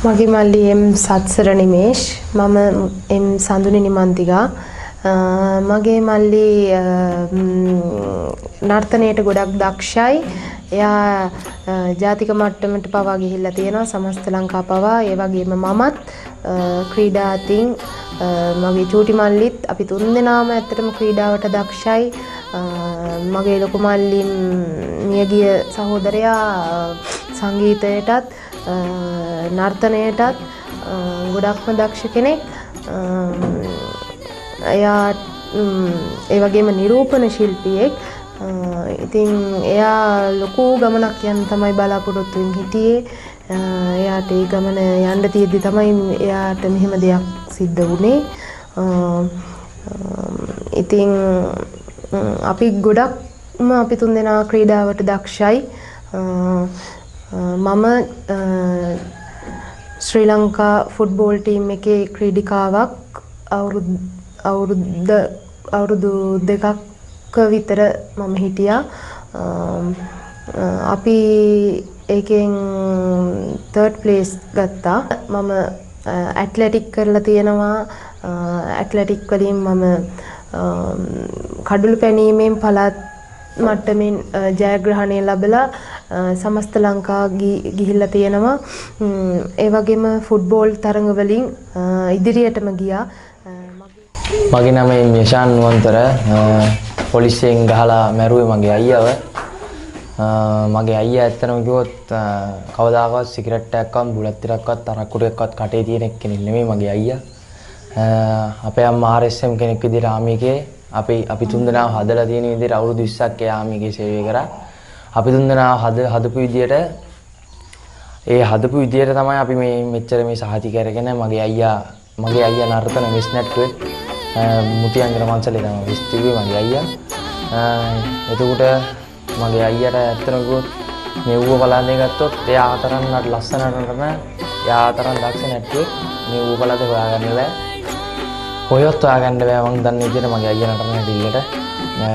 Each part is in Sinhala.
මගේ මල්ලි එම් සත්සර නිමේෂ් මම එම් සඳුනි නිමන්තිගා මගේ මල්ලි නර්තනයට ගොඩක් දක්ෂයි. එයා ජාතික මට්ටමට පවා ගිහිල්ලා තියෙනවා සමස්ත ලංකා පවා. ඒ වගේම මමත් ක්‍රීඩා අතින් මගේ චූටි මල්ලිත් අපි තුන්දෙනාම ඇත්තටම ක්‍රීඩාවට දක්ෂයි. මගේ ලොකු මල්ලි මියගිය සහෝදරයා සංගීතයටත් නර්තනයටත් ගොඩක්ම දක්ෂ කෙනෙක්. එයා ඒ වගේම නිරූපණ ශිල්පියෙක්. ඉතින් එයා ලොකු ගමනක් යන්න තමයි බලාපොරොත්තු වෙමින් හිටියේ. එයාට ඒ ගමන යන්න තියෙද්දි තමයි එයාට මෙහෙම දෙයක් සිද්ධ වුණේ. ඉතින් අපි ගොඩක්ම අපි තුන්දෙනා ක්‍රීඩාවට දක්ෂයි. මම ශ්‍රී ලංකා ෆුට්බෝල් ටීම් එකේ ක්‍රීඩිකාවක් අවුරුදු දෙකක් විතර මම හිටියා. අපි ඒකෙන් 3rd place ගත්තා. මම ඇත්ලටික් කරලා තියෙනවා. ඇත්ලටික් වලින් මම කඩුළු පැනීමෙන් පළාත් මට්ටමින් ජයග්‍රහණය ලැබලා සමස්ත ලංකා ගිහිල්ලා තියෙනවා. ඒ වගේම ෆුට්බෝල් තරඟ වලින් ඉදිරියටම ගියා. මගේ නම යෂාන් නුවන්තර. පොලිසියෙන් ගහලා මැරුවේ මගේ අයියාව. මගේ අයියා ඇත්තටම කිව්වොත් කවදාකවත් සිගරට් එකක්වත් බුලත් ටිකක්වත් අරක්කුඩයක්වත් කටේ තියෙන කෙනෙක් නෙමෙයි මගේ අයියා. අපේ අම්මා RSM කෙනෙක් විදිහට ආමිකේ අපි තුන්දෙනාව හදලා තියෙන විදිහට අවුරුදු 20ක් එයා ආමිකේ සේවය කරා. අපි තුන්දෙනාව හදපු විදිහට තමයි අපි මේ මෙච්චර මේ සහතික අරගෙන මගේ අයියා නර්තන විශ්නට්ටුවේ මුතියංගර මන්සලේ තමයි විස්තිරුවේ මගේ අයියා. එතකොට මගේ අයියාට ඇත්තටම කිව්වොත් මේ ඌව බලන්නේ ගත්තොත් එයා අතරන් ලස්සනට නටන එයා අතරන් දක්ෂ නැට්ටුවේ මේ ඌව බලද්දී හොයාගන්න බෑ. කොහෙවත් හොයාගන්න බෑ මං දන්නේ විදිහට මගේ අයියා නටන හැටියට.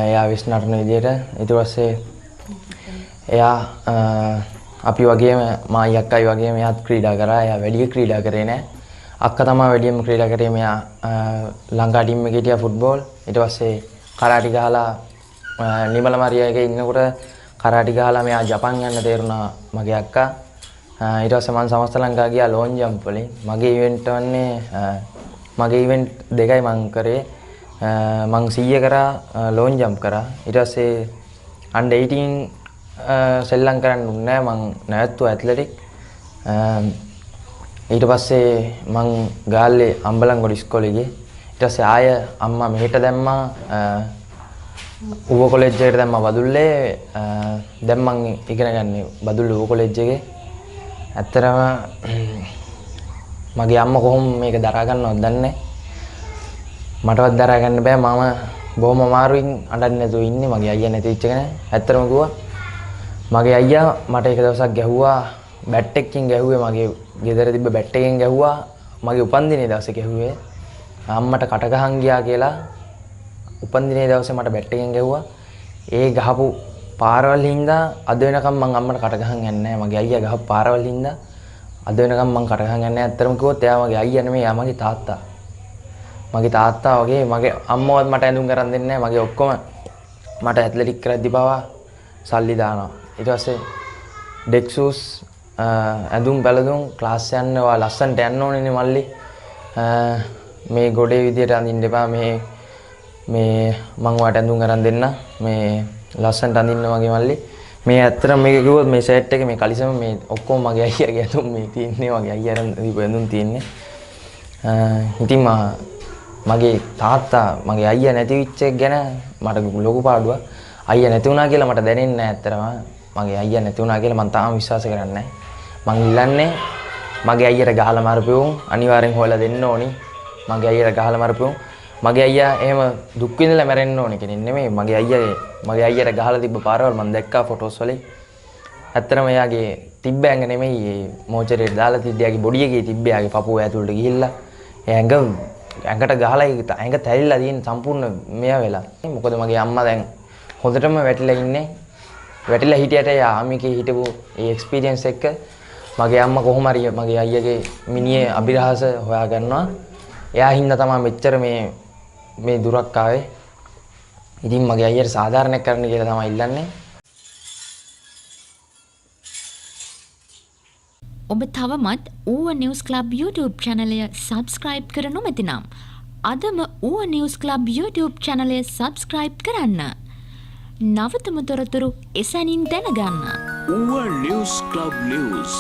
එයා විශ් නටන විදිහට. ඊට පස්සේ එයා අපි වගේම මායි අක්කයි වගේම එයාත් ක්‍රීඩා කරා. එයා වැඩි ක්‍රීඩා කරේ නෑ. අක්කා තමයි වැඩිම ක්‍රීඩා කරේ. මෙයා ලංකා ටීම් එකේ හිටියා ෆුට්බෝල්. ඊට පස්සේ කරාටි ගහලා නිමල මරියා එකේ ඉන්නකොට කරාටි ගහලා මෙයා ජපන් යන්න තේරුණා මගේ අක්කා. ඊට පස්සේ මම සමස්ත ලංකා ගියා ලෝන් ජම්ප් වලින්. මගේ ඉවෙන්ට් දෙකයි මං කරේ. මං 100 කරා ලෝන් ජම්ප් කරා. ඊට පස්සේ under 18 සෙල්ලම් කරන්න උන්නේ මං නැවතුවා ඇත්ලටික්. ඊට පස්සේ මං ගාල්ලේ අම්බලන්ගොඩ ඉස්කෝලේ ගියේ. ඊට පස්සේ ආය අම්මා මෙහෙට දැම්මා. ඌව කොලෙජ් එකට දැම්මා බදුල්ලේ. දැන් මං ඉගෙන ගන්නේ බදුල්ලේ ඌව කොලෙජ් එකේ. ඇත්තරම මගේ අම්මා කොහොම මේක දරා ගන්නවද දන්නේ නැහැ. මටවත් දරා ගන්න බෑ. මම බොහොම අමාරුවෙන් අඬන්නේ නැතුව ඉන්නේ. මගේ අයියා නැති වෙච්ච කෙනා. ඇත්තටම කිව්වා මගේ අයියා මට එක දවසක් ගැහුවා. බැට් එකකින් ගැහුවේ මගේ ගෙදර තිබ්බ බැට් එකෙන් ගැහුවා. මගේ උපන්දිනේ දවසේ ගැහුවේ. අම්මට කට ගහන් ගියා කියලා උපන්දිනේ දවසේ මට බැට් එකෙන් ගැහුවා. ඒ ගහපු පාරවල් හින්දා අද වෙනකම් මං අම්මට කට ගහන් යන්නේ නැහැ. මගේ අයියා ගහපු පාරවල් හින්දා අද වෙනකම් මං කට ගහන් යන්නේ නැහැ. ඇත්තටම කිව්වොත් එයා මගේ අයියා නෙමෙයි. එයා මගේ තාත්තා. මගේ තාත්තා වගේ මගේ අම්මවත් මට ඇඳුම් කරන් දෙන්නේ නැහැ. මගේ ඔක්කොම මට ඇත්ලටික් කරද්දි පවා සල්ලි දානවා. ඊට පස්සේ ඩෙක් ෂූස් ඇඳුම් පැළඳුම් ක්ලාස් යන්න ඔයා ලස්සනට යන්න ඕනේනේ මල්ලි. මේ ගොඩේ විදියට අඳින්න එපා. මේ මං ඔයාට ඇඳුම් කරන් දෙන්න. මේ ලස්සනට අඳින්න මගේ මල්ලි. මේ ඇත්තටම මේක කිව්වොත් මේ ෂර්ට් එක මේ කලිසම මේ ඔක්කොම මගේ අයියාගේ ඇඳුම් මේ තියෙන්නේ. මගේ අයියාට දීපු ඇඳුම් තියෙන්නේ. ඉතින් මගේ තාත්තා මගේ අයියා නැති වෙච්ච එක ගැන මට ලොකු පාඩුවක්. අයියා නැති වුණා කියලා මට දැනෙන්නේ නැහැ ඇත්තටම. මගේ අයියා නැති වුණා කියලා මම තාම විශ්වාස කරන්නේ නැහැ. මං ඉල්ලන්නේ මගේ අයියට ගහලා මරපෙවුන් අනිවාර්යෙන් හොයලා දෙන්න ඕනි. මගේ අයියට ගහලා මරපෙවුන්. මගේ අයියා එහෙම දුක් විඳලා මැරෙන්න ඕනේ කෙනෙක් නෙමෙයි. මගේ අයියට ගහලා තිබ්බ පාරවල් මම දැක්කා ෆොටෝස් වලින්. ඇත්තටම එයාගේ තිබ්බ ඇඟ නෙමෙයි මෝචරේට දාලා තිබ්බ. එයාගේ බොඩි එකේ තිබ්බ. එයාගේ පපුව ඇතුළට ගිහිල්ලා ඇඟට ගහලා ඇඟ තැරිලා තියෙන සම්පූර්ණ මෙයා වෙලා. මොකද මගේ අම්මා දැන් හොඳටම වැටිලා ඉන්නේ. වැටිලා හිටියට යාමිකේ හිටපු ඒ එක්ස්පීරියන්ස් එක මගේ අම්මා කොහොම හරි මගේ අයියාගේ මිනිහේ අභිරහස හොයා ගන්නවා. එයා හින්දා තමයි මෙච්චර මේ දුරක් ආවේ. ඉතින් මගේ අයියට සාධාරණයක් කරන්න කියලා තමයි ඉල්ලන්නේ. ඔබ තවමත් ඌව නිවුස් ක්ලබ් YouTube channel එක subscribe කර නොමැතිනම් අදම ඌව නිවුස් ක්ලබ් YouTube channel එක subscribe කරන්න. නවතම තොරතුරු එසැනින් දැනගන්න. ඌව නිවුස් ක්ලබ් නිවුස්